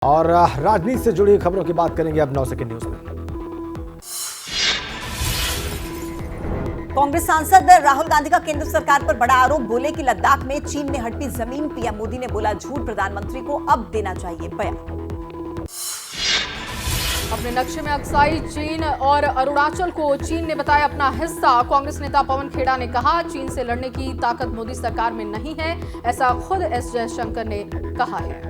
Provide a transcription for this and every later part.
और राजनीति से जुड़ी खबरों की बात करेंगे अब 9 सेकंड न्यूज में। कांग्रेस सांसद राहुल गांधी का केंद्र सरकार पर बड़ा आरोप, बोले कि लद्दाख में चीन ने हड़पी जमीन। पीएम मोदी ने बोला झूठ, प्रधानमंत्री को अब देना चाहिए बयान। अपने नक्शे में अक्साई चीन और अरुणाचल को चीन ने बताया अपना हिस्सा। कांग्रेस नेता पवन खेड़ा ने कहा चीन से लड़ने की ताकत मोदी सरकार में नहीं है, ऐसा खुद एस जयशंकर ने कहा है।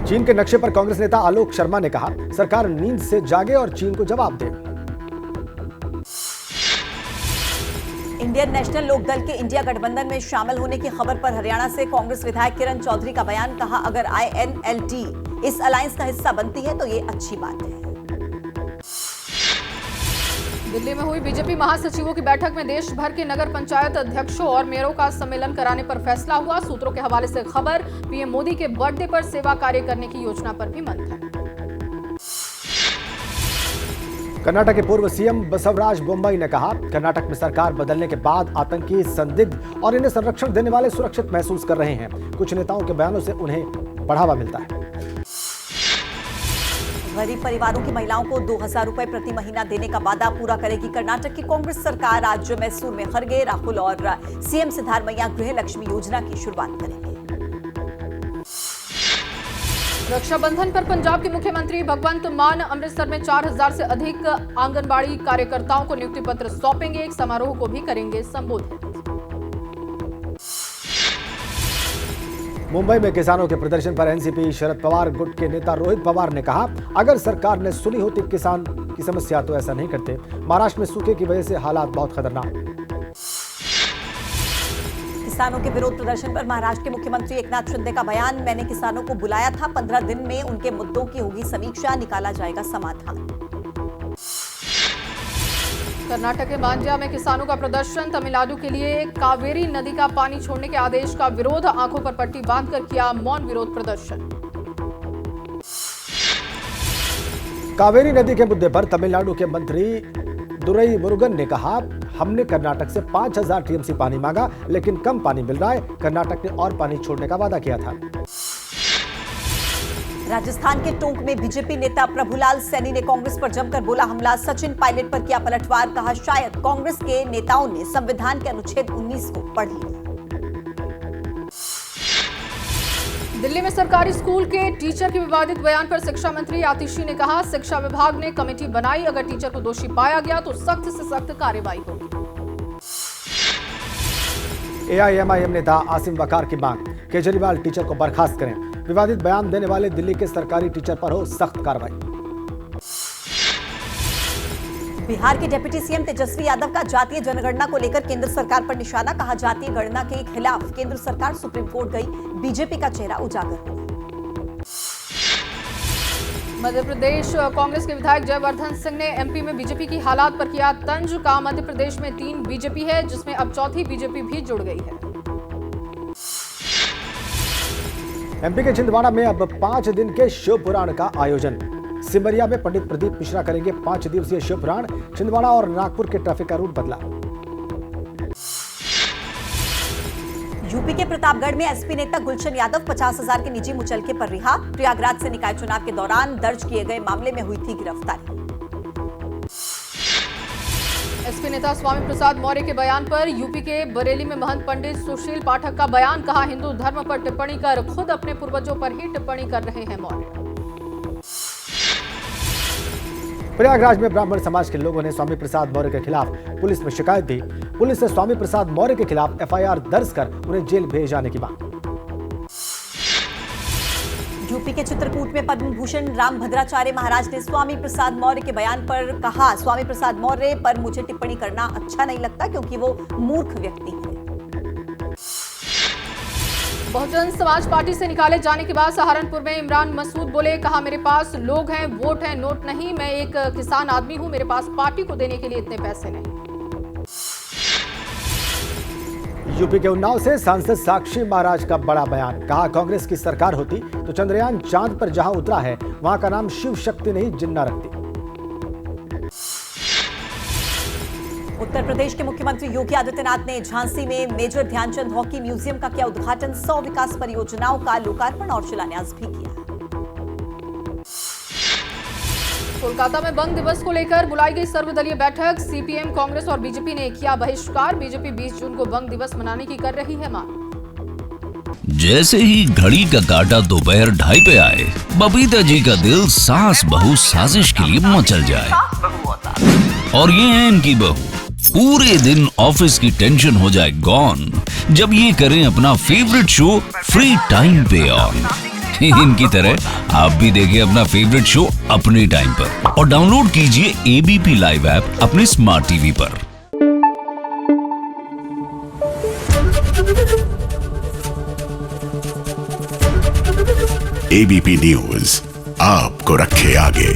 चीन के नक्शे पर कांग्रेस नेता आलोक शर्मा ने कहा सरकार नींद से जागे और चीन को जवाब दे। इंडियन नेशनल लोकदल के इंडिया गठबंधन में शामिल होने की खबर पर हरियाणा से कांग्रेस विधायक किरण चौधरी का बयान। कहा अगर INLD इस अलायंस का हिस्सा बनती है तो ये अच्छी बात है। दिल्ली में हुई बीजेपी महासचिवों की बैठक में देश भर के नगर पंचायत अध्यक्षों और मेयरों का सम्मेलन कराने पर फैसला हुआ। सूत्रों के हवाले से खबर, पीएम मोदी के बर्थडे पर सेवा कार्य करने की योजना पर भी मंथन। कर्नाटक के पूर्व सीएम बसवराज बोम्मई ने कहा कर्नाटक में सरकार बदलने के बाद आतंकी, संदिग्ध और इन्हें संरक्षण देने वाले सुरक्षित महसूस कर रहे हैं। कुछ नेताओं के बयानों से उन्हें बढ़ावा मिलता है। गरीब परिवारों की महिलाओं को 2000 रुपए प्रति महीना देने का वादा पूरा करेगी कर्नाटक की कांग्रेस सरकार। आज मैसूर में खड़गे राहुल और सीएम सिद्धारमैया गृह लक्ष्मी योजना की शुरुआत करेंगे। रक्षाबंधन पर पंजाब के मुख्यमंत्री भगवंत मान अमृतसर में 4000 से अधिक आंगनबाड़ी कार्यकर्ताओं को नियुक्ति पत्र सौंपेंगे। एक समारोह को भी करेंगे संबोधित। मुंबई में किसानों के प्रदर्शन पर एनसीपी शरद पवार गुट के नेता रोहित पवार ने कहा अगर सरकार ने सुनी होती किसान की समस्या तो ऐसा नहीं करते। महाराष्ट्र में सूखे की वजह से हालात बहुत खतरनाक। किसानों के विरोध प्रदर्शन पर महाराष्ट्र के मुख्यमंत्री एकनाथ शिंदे का बयान। मैंने किसानों को बुलाया था, 15 दिन में उनके मुद्दों की होगी समीक्षा, निकाला जाएगा समाधान। कर्नाटक के मांड्या में किसानों का प्रदर्शन। तमिलनाडु के लिए कावेरी नदी का पानी छोड़ने के आदेश का विरोध, आंखों पर पट्टी बांधकर किया मौन विरोध प्रदर्शन। कावेरी नदी के मुद्दे पर तमिलनाडु के मंत्री दुरई मुरुगन ने कहा हमने कर्नाटक से 5000 टीएमसी पानी मांगा लेकिन कम पानी मिल रहा है। कर्नाटक ने और पानी छोड़ने का वादा किया था। राजस्थान के टोंक में बीजेपी नेता प्रभुलाल सैनी ने कांग्रेस पर जमकर बोला हमला। सचिन पायलट पर किया पलटवार। कहा शायद कांग्रेस के नेताओं ने संविधान के अनुच्छेद 19 को पढ़ लिया। दिल्ली में सरकारी स्कूल के टीचर के विवादित बयान पर शिक्षा मंत्री आतिशी ने कहा शिक्षा विभाग ने कमेटी बनाई, अगर टीचर को दोषी पाया गया तो सख्त से सख्त कार्रवाई होगी। AIMIM नेता आसिम वकार की मांग, केजरीवाल टीचर को बर्खास्त करें। विवादित बयान देने वाले दिल्ली के सरकारी टीचर पर हो सख्त कार्रवाई। बिहार के डिप्टी सीएम तेजस्वी यादव का जातीय जनगणना को लेकर केंद्र सरकार पर निशाना। कहा जातीय गणना के खिलाफ केंद्र सरकार सुप्रीम कोर्ट गई, बीजेपी का चेहरा उजागर हुआ। मध्य प्रदेश कांग्रेस के विधायक जयवर्धन सिंह ने एमपी में बीजेपी की हालात पर किया तंज। कहा मध्य प्रदेश में 3 बीजेपी है जिसमें अब चौथी बीजेपी भी जुड़ गई है। एमपी के छिंदवाड़ा में अब 5 दिन के शिव पुराण का आयोजन। सिमरिया में पंडित प्रदीप मिश्रा करेंगे 5 दिवसीय शिव पुराण। छिंदवाड़ा और नागपुर के ट्रैफिक का रूट बदला। यूपी के प्रतापगढ़ में एसपी नेता गुलशन यादव 50,000 के निजी मुचलके पर रिहा। प्रयागराज से निकाय चुनाव के दौरान दर्ज किए गए मामले में हुई थी गिरफ्तारी। एसपी नेता स्वामी प्रसाद मौर्य के बयान पर यूपी के बरेली में महंत पंडित सुशील पाठक का बयान। कहा हिंदू धर्म पर टिप्पणी कर खुद अपने पूर्वजों पर ही टिप्पणी कर रहे हैं मौर्य। प्रयागराज में ब्राह्मण समाज के लोगों ने स्वामी प्रसाद मौर्य के खिलाफ पुलिस में शिकायत दी। पुलिस ने स्वामी प्रसाद मौर्य के खिलाफ FIR दर्ज कर उन्हें जेल भेजे जाने की मांग। यूपी के चित्रकूट में पद्म भूषण रामभद्राचार्य महाराज ने स्वामी प्रसाद मौर्य के बयान पर कहा स्वामी प्रसाद मौर्य पर मुझे टिप्पणी करना अच्छा नहीं लगता क्योंकि वो मूर्ख व्यक्ति है। बहुजन समाज पार्टी से निकाले जाने के बाद सहारनपुर में इमरान मसूद बोले। कहा मेरे पास लोग हैं, वोट है, नोट नहीं। मैं एक किसान आदमी हूं, मेरे पास पार्टी को देने के लिए इतने पैसे नहीं। यूपी के उन्नाव से सांसद साक्षी महाराज का बड़ा बयान। कहा कांग्रेस की सरकार होती तो चंद्रयान चांद पर जहां उतरा है वहां का नाम शिव शक्ति नहीं जिन्ना रखती। उत्तर प्रदेश के मुख्यमंत्री योगी आदित्यनाथ ने झांसी में मेजर ध्यानचंद हॉकी म्यूजियम का किया उद्घाटन। 100 विकास परियोजनाओं का लोकार्पण और शिलान्यास भी किया। कोलकाता में बंद दिवस को लेकर बुलाई गई सर्वदलीय बैठक। सीपीएम, कांग्रेस और बीजेपी ने किया बहिष्कार। बीजेपी 20 जून को बंद दिवस मनाने की कर रही है मांग। जैसे ही घड़ी का काटा दोपहर 2:30 पे आए, बबीता जी का दिल सास बहू साजिश के लिए मचल जाए। और ये है इनकी बहू, पूरे दिन ऑफिस की टेंशन हो जाए गॉन जब ये करें अपना फेवरेट शो फ्री टाइम पे ऑन। इनकी तरह आप भी देखिए अपना फेवरेट शो अपने टाइम पर और डाउनलोड कीजिए एबीपी लाइव ऐप अपने स्मार्ट टीवी पर। एबीपी न्यूज आपको रखे आगे।